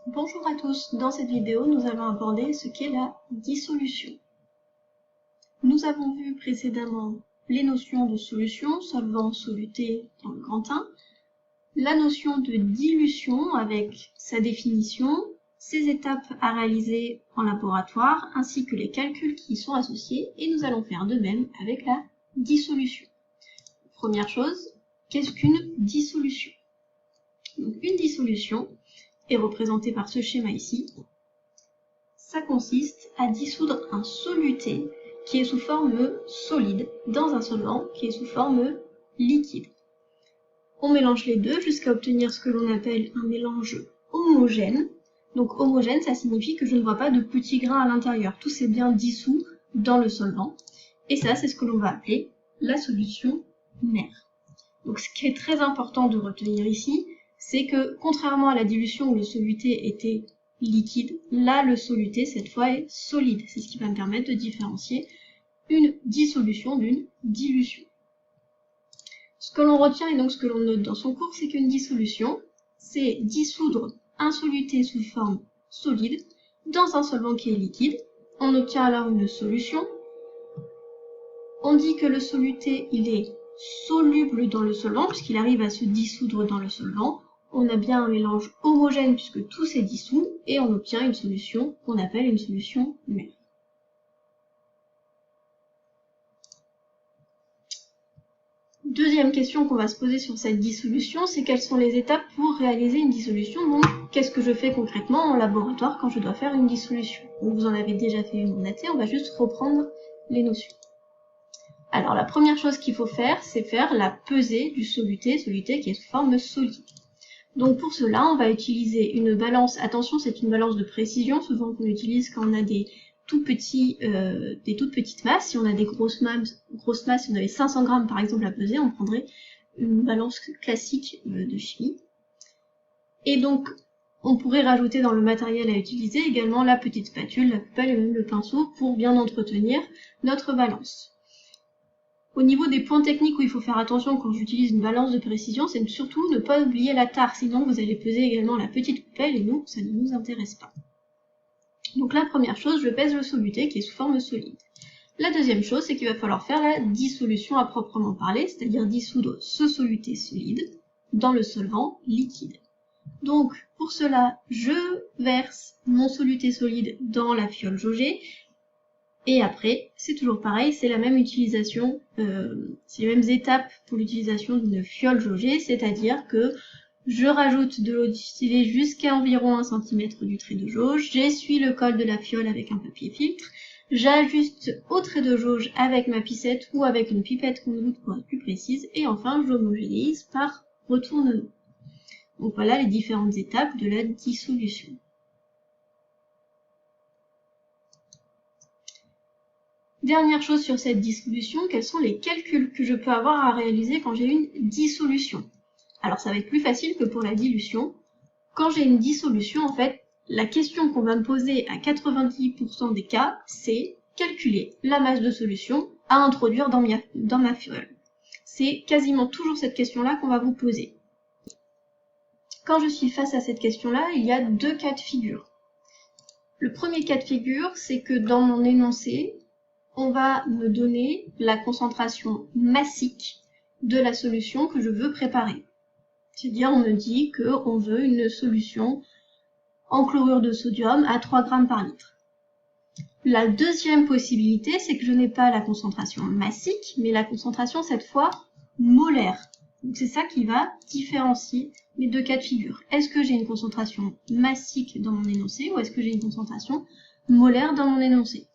Bonjour à tous, dans cette vidéo nous allons aborder ce qu'est la dissolution. Nous avons vu précédemment les notions de solution, solvant, soluté dans le grand 1, la notion de dilution avec sa définition, ses étapes à réaliser en laboratoire, ainsi que les calculs qui y sont associés, et nous allons faire de même avec la dissolution. Première chose, qu'est-ce qu'une dissolution? Donc une dissolution est représentée par ce schéma ici. Ça consiste à dissoudre un soluté qui est sous forme solide dans un solvant qui est sous forme liquide. On mélange les deux jusqu'à obtenir ce que l'on appelle un mélange homogène. Donc homogène, ça signifie que je ne vois pas de petits grains à l'intérieur. Tout s'est bien dissous dans le solvant. Et ça, c'est ce que l'on va appeler la solution mère. Donc ce qui est très important de retenir ici, c'est que contrairement à la dilution où le soluté était liquide, là le soluté cette fois est solide. C'est ce qui va me permettre de différencier une dissolution d'une dilution. Ce que l'on retient et donc ce que l'on note dans son cours, c'est qu'une dissolution, c'est dissoudre un soluté sous forme solide dans un solvant qui est liquide. On obtient alors une solution. On dit que le soluté, il est soluble dans le solvant puisqu'il arrive à se dissoudre dans le solvant. On a bien un mélange homogène puisque tout s'est dissous et on obtient une solution qu'on appelle une solution mère. Deuxième question qu'on va se poser sur cette dissolution, c'est quelles sont les étapes pour réaliser une dissolution. Donc, qu'est-ce que je fais concrètement en laboratoire quand je dois faire une dissolution? Donc, vous en avez déjà fait une en AT, on va juste reprendre les notions. Alors, la première chose qu'il faut faire, c'est faire la pesée du soluté qui est sous forme solide. Donc pour cela, on va utiliser une balance. Attention, c'est une balance de précision, souvent qu'on utilise quand on a des toutes petites masses. Si on a des grosses masses, si on avait 500 grammes par exemple à peser, on prendrait une balance classique de chimie. Et donc, on pourrait rajouter dans le matériel à utiliser également la petite spatule, la coupelle et même le pinceau pour bien entretenir notre balance. Au niveau des points techniques où il faut faire attention quand j'utilise une balance de précision, c'est surtout ne pas oublier la tare, sinon vous allez peser également la petite coupelle et nous, ça ne nous intéresse pas. Donc la première chose, je pèse le soluté qui est sous forme solide. La deuxième chose, c'est qu'il va falloir faire la dissolution à proprement parler, c'est-à-dire dissoudre ce soluté solide dans le solvant liquide. Donc pour cela, je verse mon soluté solide dans la fiole jaugée. Et après, c'est toujours pareil, c'est la même utilisation, c'est les mêmes étapes pour l'utilisation d'une fiole jaugée, c'est-à-dire que je rajoute de l'eau distillée jusqu'à environ 1 cm du trait de jauge, j'essuie le col de la fiole avec un papier filtre, j'ajuste au trait de jauge avec ma pipette ou avec une pipette compte-gouttes pour être plus précise, et enfin j'homogénéise par retournement. Donc voilà les différentes étapes de la dissolution. Dernière chose sur cette dissolution, quels sont les calculs que je peux avoir à réaliser quand j'ai une dissolution? Alors ça va être plus facile que pour la dilution. Quand j'ai une dissolution, en fait, la question qu'on va me poser à 90% des cas, c'est calculer la masse de solution à introduire dans ma fiole. C'est quasiment toujours cette question-là qu'on va vous poser. Quand je suis face à cette question-là, il y a deux cas de figure. Le premier cas de figure, c'est que dans mon énoncé, on va me donner la concentration massique de la solution que je veux préparer. C'est-à-dire, on me dit qu'on veut une solution en chlorure de sodium à 3 grammes par litre. La deuxième possibilité, c'est que je n'ai pas la concentration massique, mais la concentration, cette fois, molaire. Donc c'est ça qui va différencier les deux cas de figure. Est-ce que j'ai une concentration massique dans mon énoncé ou est-ce que j'ai une concentration molaire dans mon énoncé?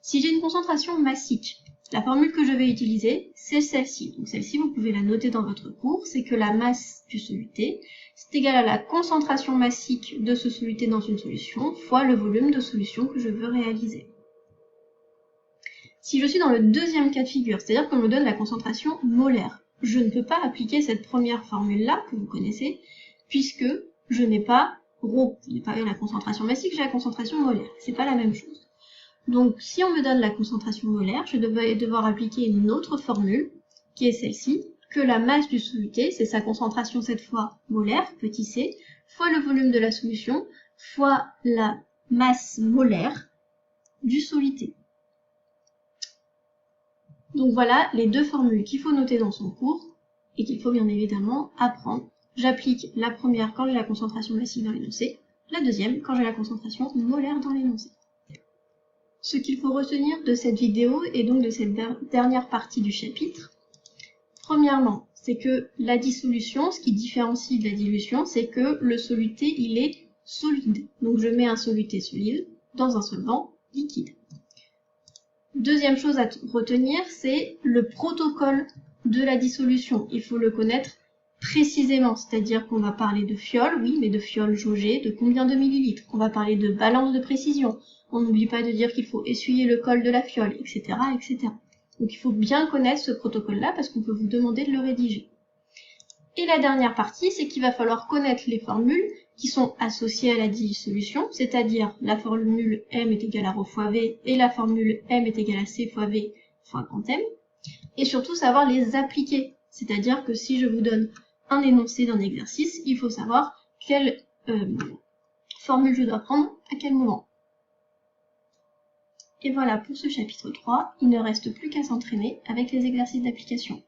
Si j'ai une concentration massique, la formule que je vais utiliser, c'est celle-ci. Donc celle-ci, vous pouvez la noter dans votre cours, c'est que la masse du soluté, c'est égal à la concentration massique de ce soluté dans une solution, fois le volume de solution que je veux réaliser. Si je suis dans le deuxième cas de figure, c'est-à-dire qu'on me donne la concentration molaire, je ne peux pas appliquer cette première formule-là, que vous connaissez, puisque je n'ai pas la concentration massique, j'ai la concentration molaire. C'est pas la même chose. Donc, si on me donne la concentration molaire, je vais devoir appliquer une autre formule, qui est celle-ci, que la masse du soluté, c'est sa concentration cette fois molaire, petit c, fois le volume de la solution fois la masse molaire du soluté. Donc voilà les deux formules qu'il faut noter dans son cours et qu'il faut bien évidemment apprendre. J'applique la première quand j'ai la concentration massive dans l'énoncé, la deuxième quand j'ai la concentration molaire dans l'énoncé. Ce qu'il faut retenir de cette vidéo et donc de cette dernière partie du chapitre, premièrement, c'est que la dissolution, ce qui différencie de la dilution, c'est que le soluté, il est solide. Donc je mets un soluté solide dans un solvant liquide. Deuxième chose à retenir, c'est le protocole de la dissolution. Il faut le connaître précisément, c'est-à-dire qu'on va parler de fiole, oui, mais de fiole jaugée, de combien de millilitres. On va parler de balance de précision. On n'oublie pas de dire qu'il faut essuyer le col de la fiole, etc., etc. Donc il faut bien connaître ce protocole-là parce qu'on peut vous demander de le rédiger. Et la dernière partie, c'est qu'il va falloir connaître les formules qui sont associées à la dissolution, c'est-à-dire la formule M est égale à ρ fois V et la formule M est égale à C fois V fois grand M, et surtout savoir les appliquer. C'est-à-dire que si je vous donne un énoncé d'un exercice, il faut savoir quelle formule je dois prendre à quel moment. Et voilà pour ce chapitre 3, il ne reste plus qu'à s'entraîner avec les exercices d'application.